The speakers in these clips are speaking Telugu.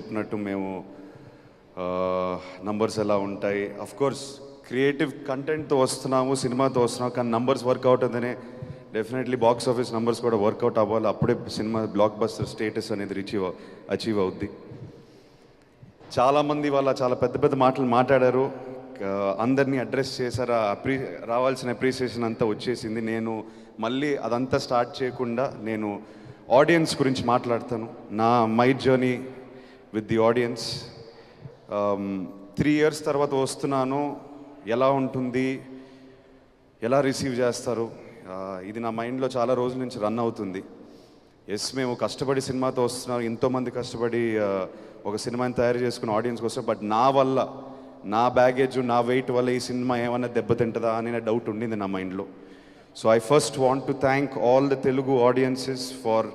చెప్పినట్టు మేము నంబర్స్ ఎలా ఉంటాయి, కోర్స్ క్రియేటివ్ కంటెంట్తో వస్తున్నాము, సినిమాతో వస్తున్నాము, కానీ నంబర్స్ వర్కౌట్ అవుతుందనే డెఫినెట్లీ బాక్స్ ఆఫీస్ నంబర్స్ కూడా వర్కౌట్ అవ్వాలి. అప్పుడే సినిమా బ్లాక్ బస్టర్ స్టేటస్ అనేది అచీవ్ అవుద్ది. చాలామంది వాళ్ళ చాలా పెద్ద పెద్ద మాటలు మాట్లాడారు, అందరినీ అడ్రస్ చేశారు, రావాల్సిన అప్రిసియేషన్ అంతా వచ్చేసింది. నేను మళ్ళీ అదంతా స్టార్ట్ చేయకుండా నేను ఆడియన్స్ గురించి మాట్లాడతాను. My journey with the audience. 3 years తర్వాత వస్తున్నాను, ఎలా ఉంటుంది, ఎలా రిసీవ్ చేస్తారు, ఇది నా మైండ్లో చాలా రోజుల నుంచి రన్ అవుతుంది. మేము కష్టపడి సినిమాతో వస్తున్నాం, ఎంతోమంది కష్టపడి ఒక సినిమాని తయారు చేసుకుని ఆడియన్స్కి వస్తాం. బట్ నా వల్ల, నా బ్యాగేజ్, నా వెయిట్ వల్ల ఈ సినిమా ఏమన్నా దెబ్బతింటుందా అనే డౌట్ ఉండింది నా మైండ్లో. So I first want to thank all the Telugu audiences for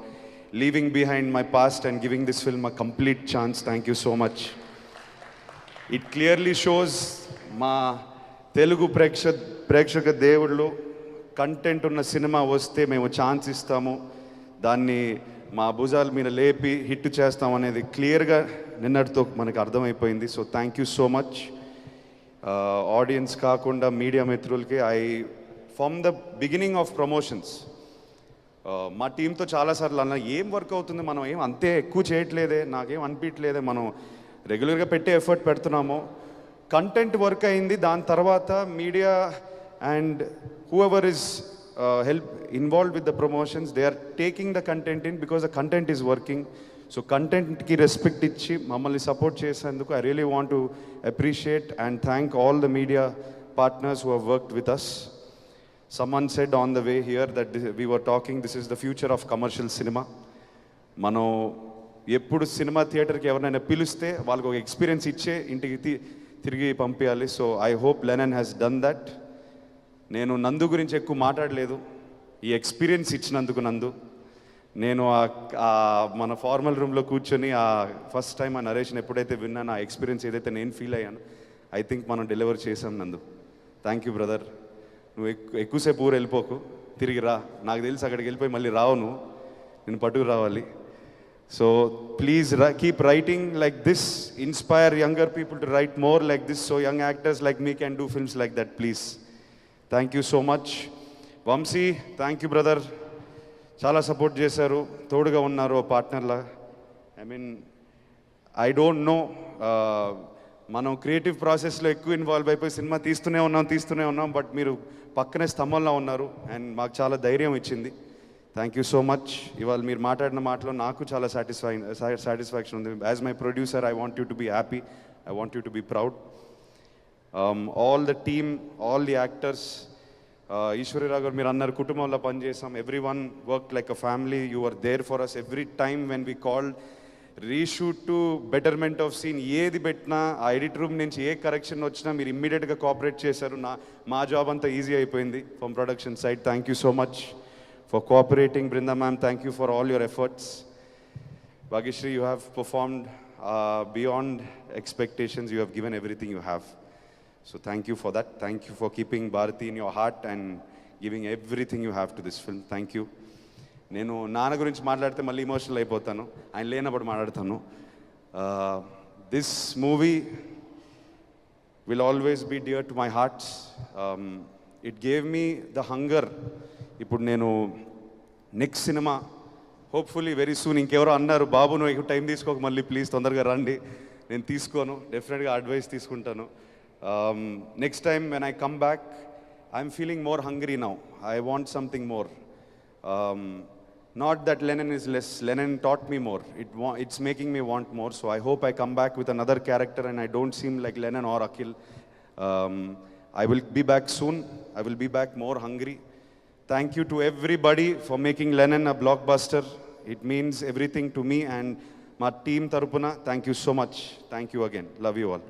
leaving behind my past and giving this film a complete chance. Thank you so much. It clearly shows మా తెలుగు ప్రేక్షక దేవుళ్ళు కంటెంట్ ఉన్న సినిమా వస్తే మేము ఛాన్స్ ఇస్తాము, దాన్ని మా భుజాల మీద లేపి హిట్ చేస్తాం అనేది క్లియర్గా నిన్నటితో మనకు అర్థమైపోయింది. So thank you so much. Audience కాకుండా మీడియా మిత్రులకి from the beginning of promotions మా టీంతో చాలాసార్లు అన్నా, ఏం వర్క్ అవుతుంది, మనం ఏం అంతే ఎక్కువ చేయట్లేదే, నాకేం అనిపించలేదే, మనం రెగ్యులర్గా పెట్టే ఎఫర్ట్ పెడుతున్నాము, కంటెంట్ వర్క్ అయింది. దాని తర్వాత media and whoever is involved with the promotions, they are taking the content in because the content is working. So content ki respect ichi mammalni support chesanduku I really want to appreciate and thank all the media partners who have worked with us. Someone said on the way here that we were talking, this is the future of commercial cinema. Mano eppudu cinema theater ki evarnaina piluste valku oka experience icche intiki tirigi pampiyali. So I hope Lennon has done that. నేను నందు గురించి ఎక్కువ మాట్లాడలేదు, ఈ ఎక్స్పీరియన్స్ ఇచ్చినందుకు నందు. నేను మన ఫార్మల్ రూమ్లో కూర్చొని ఫస్ట్ టైం ఆ నరేషన్ ఎప్పుడైతే విన్నాను, ఆ ఎక్స్పీరియన్స్ ఏదైతే నేను ఫీల్ అయ్యాను, ఐ థింక్ మనం డెలివర్ చేసాం నందు. Thank you brother. నువ్వు ఎక్కువసేపు ఊరు వెళ్ళిపోకు, తిరిగి రా. నాకు తెలిసి అక్కడికి వెళ్ళిపోయి మళ్ళీ రావు, నేను పట్టుకు రావాలి. So please keep writing like this, inspire younger people to write more like this, so young actors like me can do films like that please. Thank you so much. Vamshi, thank you brother, చాలా సపోర్ట్ చేశారు, తోడుగా ఉన్నారు పార్ట్నర్లా. ఐ డోంట్ నో, మనం క్రియేటివ్ ప్రాసెస్లో ఎక్కువ ఇన్వాల్వ్ అయిపోయి సినిమా తీస్తూనే ఉన్నాం, బట్ మీరు పక్కనే స్తంభంలో ఉన్నారు అండ్ మాకు చాలా ధైర్యం ఇచ్చింది. Thank you so much. ఇవాళ మీరు మాట్లాడిన మాటలో నాకు చాలా సాటిస్ఫాక్షన్ ఉంది. As my producer I want you to be happy, I want you to be proud. all the team, all the actors, Ishwari Rao garu, meer annaru kutumbamlo pani chesam, everyone worked like a family. You were there for us every time when we called reshoot to betterment of scene, ఏది పెట్టినా ఆ ఎడిట్ రూమ్ నుంచి ఏ కరెక్షన్ వచ్చినా మీరు ఇమ్మీడియట్గా కోఆపరేట్ చేశారు. మా జాబ్ అంతా ఈజీ అయిపోయింది from production side. Thank you so much for cooperating. Brinda ma'am, thank you for all your efforts. Bhagyashree, you have performed beyond expectations. You have given everything you have. So thank you for that. Thank you for keeping Bharati in your heart and giving everything you have to this film. Thank you. నేను నాన్న గురించి మాట్లాడితే మళ్ళీ ఇమోషనల్ అయిపోతాను, ఆయన లేనప్పుడు మాట్లాడతాను. This movie will always be dear to my hearts. It gave me the hunger. ఇప్పుడు నేను next cinema hopefully very soon, ఇంకెవరో అన్నారు, బాబు నువ్వు ఎక్కువ టైం తీసుకోక, మళ్ళీ ప్లీజ్ తొందరగా రండి. నేను తీసుకోను, డెఫినెట్గా అడ్వైస్ తీసుకుంటాను. Next time when I come back, I'm feeling more hungry now. I want something more. Not that Lennon is less. Lennon taught me more. It's making me want more. So I hope I come back with another character and I don't seem like Lennon or Akhil. I will be back soon. I will be back more hungry. Thank you to everybody for making Lennon a blockbuster. It means everything to me and my team tarupuna. Thank you so much. Thank you again. Love you all.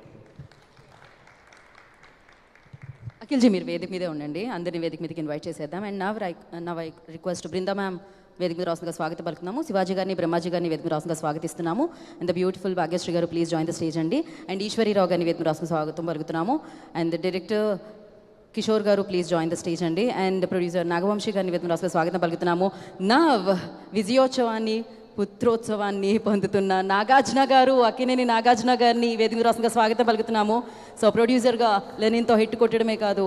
అఖిల్జీ, మీరు వేదిక మీదే ఉండండి, అందరినీ వేదిక మీదకి ఇన్వైట్ చేసేద్దాం. And now I request Brinda ma'am వేదిక మీద రాసుగా స్వాగతం పలుకుతున్నాము. శివాజీ గారిని, బ్రహ్మాజీ గారిని వేదిక మీద రాసుగా స్వాగతిస్తున్నాము. అండ్ ద బ్యూటిఫుల్ భాగ్యశ్రీ గారు, ప్లీజ్ జాయిన్ ద స్టేజ్ అండి. అండ్ ఈశ్వరి రావు గారిని వేదిక మీద రాసుగా స్వాగతం పలుకుతున్నాము. అండ్ ద డైరెక్టర్ కిషోర్ గారు, ప్లీజ్ జాయిన్ ద స్టేజ్ అండి. అండ్ ప్రొడ్యూసర్ నాగవంశీ గారిని వేదిక మీద రాసుగా స్వాగతం పలుకుతున్నాము. నవ్ విజయోత్సవాన్ని పుత్రోత్సవాన్ని పొందుతున్న నాగార్జున గారు, అక్కినేని నాగార్జున గారిని వేదిక మీద రాష్ట్రంగా స్వాగతం పలుకుతున్నాము. సో ప్రొడ్యూసర్గా లెనిన్తో హిట్ కొట్టడమే కాదు,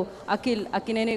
అఖినేని